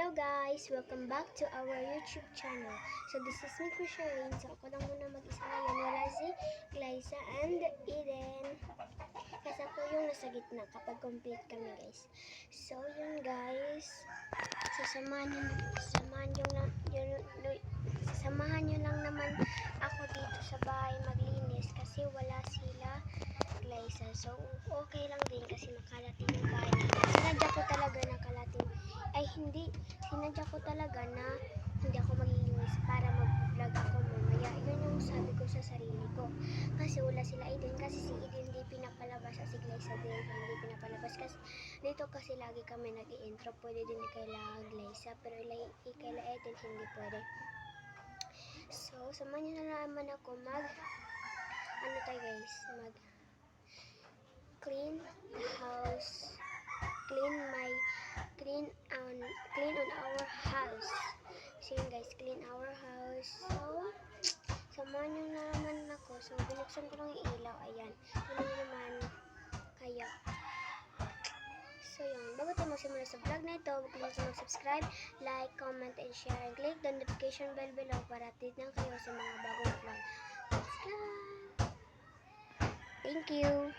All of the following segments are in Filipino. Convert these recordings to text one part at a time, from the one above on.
Hello guys! Welcome back to our YouTube channel. So this is me, Christian. So ako lang muna mag-isa ngayon. Wala si Glyza and Eden. Kasi ako yung nasa gitna kapag complete kami guys. So yun guys. Sasamahan nyo lang naman ako dito sa bahay maglinis kasi wala sila Glyza. So okay lang din kasi makalatin yung bahay natin. Sinadya ko talaga na kalatin. Sinadya ko talaga na hindi ako maglilinis para mag-vlog ako mamaya. Yun yung sabi ko sa sarili ko. Kasi wala sila Eden. Kasi si Eden hindi pinapalabas. At si Glyza din hindi pinapalabas. Kasi dito kasi lagi kami nag-i-intro. Pwede din kaila Glyza. Pero kaila Eden hindi pwede. So, samahan nyo na naman ako ano tayo guys? Clean the house. Clean on our house. So yun guys, clean our house. So, samahan nyo na naman ako. So, binuksan ko lang yung ilaw. Ayan. Yun naman. Kaya. So yun. Bago tayo magsimula sa vlog na ito, huwag kalimutan mag-subscribe, like, comment, and share. And click the notification bell below para update lang kayo sa mga bagong vlog. Let's go! Thank you!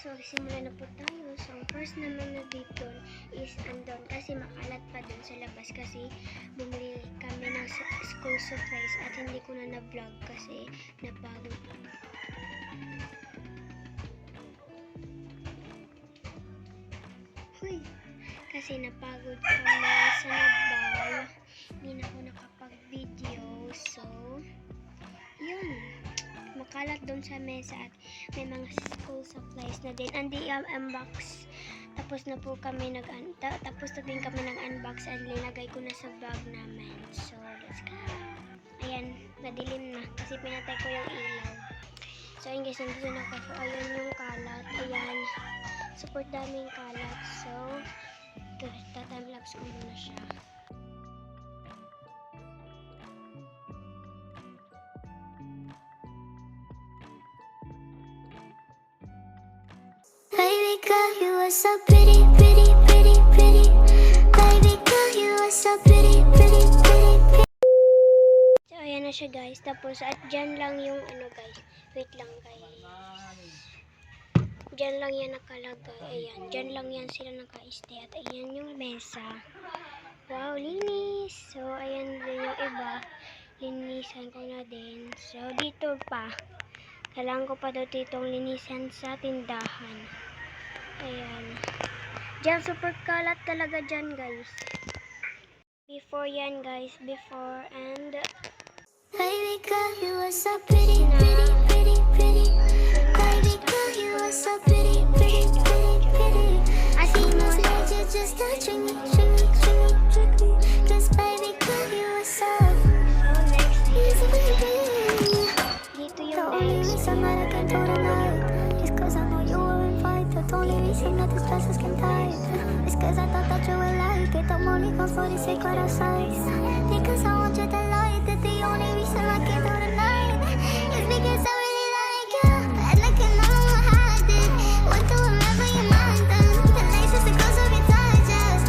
Magsimula na po tayo. So, first naman na dito is andon kasi makalat pa dun sa labas kasi bumili kami ng school supplies at hindi ko na na-vlog kasi napagod. Kasi napagod ko na sa nabaw. Hindi na ako nakapag-video. So, yun. Makalat doon sa mesa at may mga school supplies na din. Andi unbox. Tapos na din kami nag-unbox and linagay ko na sa bag namin. So, let's go. Ayan, nadilim na kasi pinatay ko yung ilaw. So, ayun guys, nandito na ako. Ayan yung kalat. Ayan. Support daming kalat. So, tatamlapse ko muna siya. Baby girl, you are so pretty, pretty, pretty, pretty. Baby girl, you are so pretty, pretty, pretty, pretty. So, ayan na siya guys. Tapos, at dyan lang yung guys. Wait lang guys. Dyan lang yan nakalagay. Ayan. Dyan lang yan sila naka-stay. At ayan yung mesa. Wow, linis. So, ayan din yung iba. Linisan ko na din. So, dito pa. Kailangan ko pa daw ditong linisan sa tindahan. Ayan. Diyan, super kalat talaga dyan, guys. Before yan, guys. Before and... Baby girl, you are so pretty, pretty, pretty, pretty. Baby girl, you are so pretty, pretty, pretty, pretty. I see my legs, you're just touching me, tricky, tricky, tricky. Cause baby girl, you are so easy, baby. Dito The yung only next. reason that I can do tonight is cause I know you were invited. The only reason that this dress is skin tight is cause I thought that you would like it. I'm only come for the sake of our size. Because I want you to like that the only reason I can do tonight is because I really like you. And I can no longer hide it. Want to remember your mind then the laces that goes of your touches.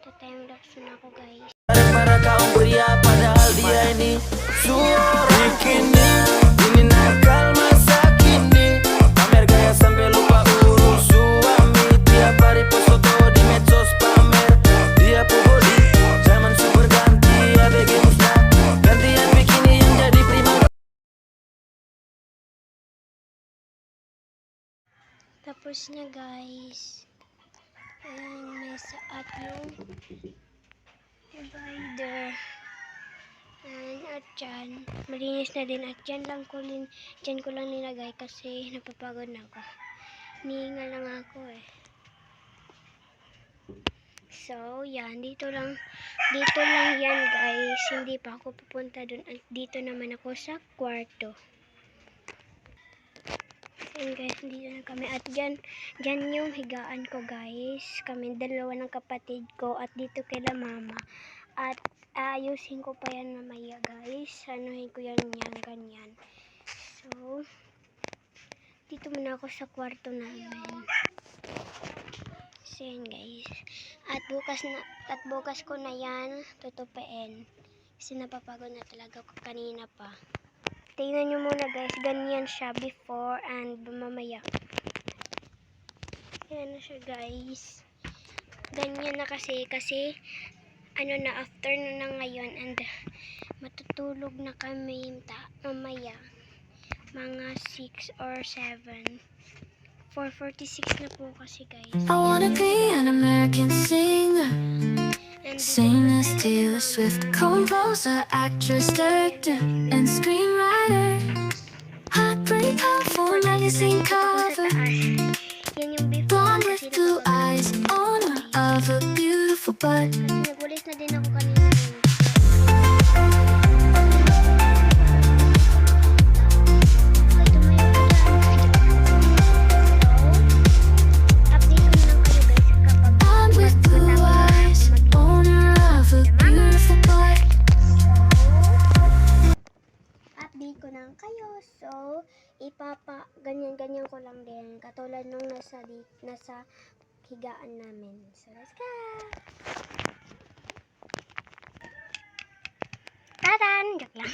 Tatimlapse na ako, guys. Para kaum pria padahal dia ini seorang kini ini nakal masa kini pamer gaya sampai lupa urus suami tiap hari post foto di medsos pamer dia body zaman super ganti ABG musnah gantian bikini yang jadi prima. Tapos na, guys. Ayan yung mesa at yung divider. Ayan, at dyan. Malinis na din. At dyan ko lang nilagay kasi napapagod na ako. Nihinga lang ako eh. So, yan. Dito lang yan, guys. Hindi pa ako pupunta dun. At dito naman ako sa kwarto. Ayan, guys. Dito na kami. At dyan yung higaan ko, guys. Kami dalawa ng kapatid ko. At dito kila mama. At aayusin ko pa yan mamaya guys. Anuhin ko yan ganyan. So, dito muna ako sa kwarto namin. So yan guys. At bukas ko na yan tutupain. Kasi napapagod na talaga ko kanina pa. Tingnan nyo muna guys. Ganyan siya before and mamaya. Yan na siya guys. Ganyan na kasi ano na afternoon na ngayon and matutulog na kami mamaya mga 6 or 7. 4:46 na po kasi guys. I wanna be an American singer, And sing as Taylor Swift, composer, actress, director, and screenwriter. Heartbreaker for magazine cover, yan yung before blonde with kasi blue eyes, owner of a beautiful butt. nagulis na din ako kanina. Blonde with blue eyes, owner of a beautiful butt. Update ko lang kayo. So, ganyan-ganyan ko lang din. Katulad nung nasa higaan namin. So, let's go! Tadan! Joke lang.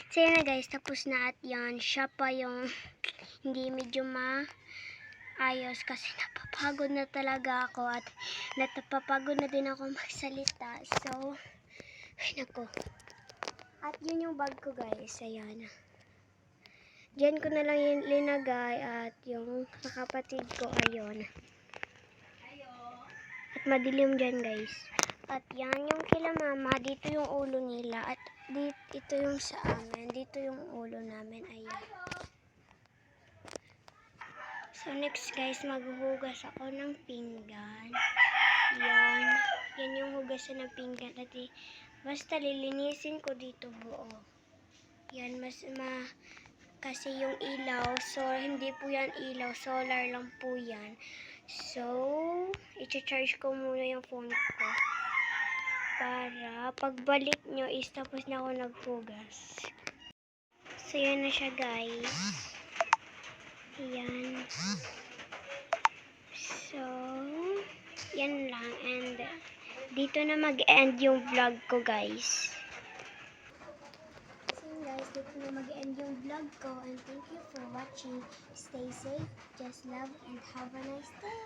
So, yun na guys. Tapos na at yan. Siya pa yung hindi medyo ayos kasi napapagod na talaga ako at napapagod na din ako magsalita. So, ay nako. At yun yung bag ko guys. Ayan. Diyan ko na lang yung linagay at yung kapatid ko ayun. At madilim dyan guys. At yan yung kila mama. Dito yung ulo nila. At ito yung sa amin. Dito yung ulo namin. Ayan. So next guys, maghuhugas ako ng pinggan. Yan. Yan yung hugasan ng pinggan. At basta lilinisin ko dito buo. Yan. Kasi yung ilaw, so hindi po yan ilaw, solar lang po yan. So, i-charge ko muna yung phone ko. Para pagbalik nyo is tapos na ako nagpugas. So, yan na siya guys. Yan. So, yan lang. And, dito na mag-end yung vlog ko guys. So guys, dito na mag-end yung vlog ko. And thank you for watching. Stay safe, just love, and have a nice day.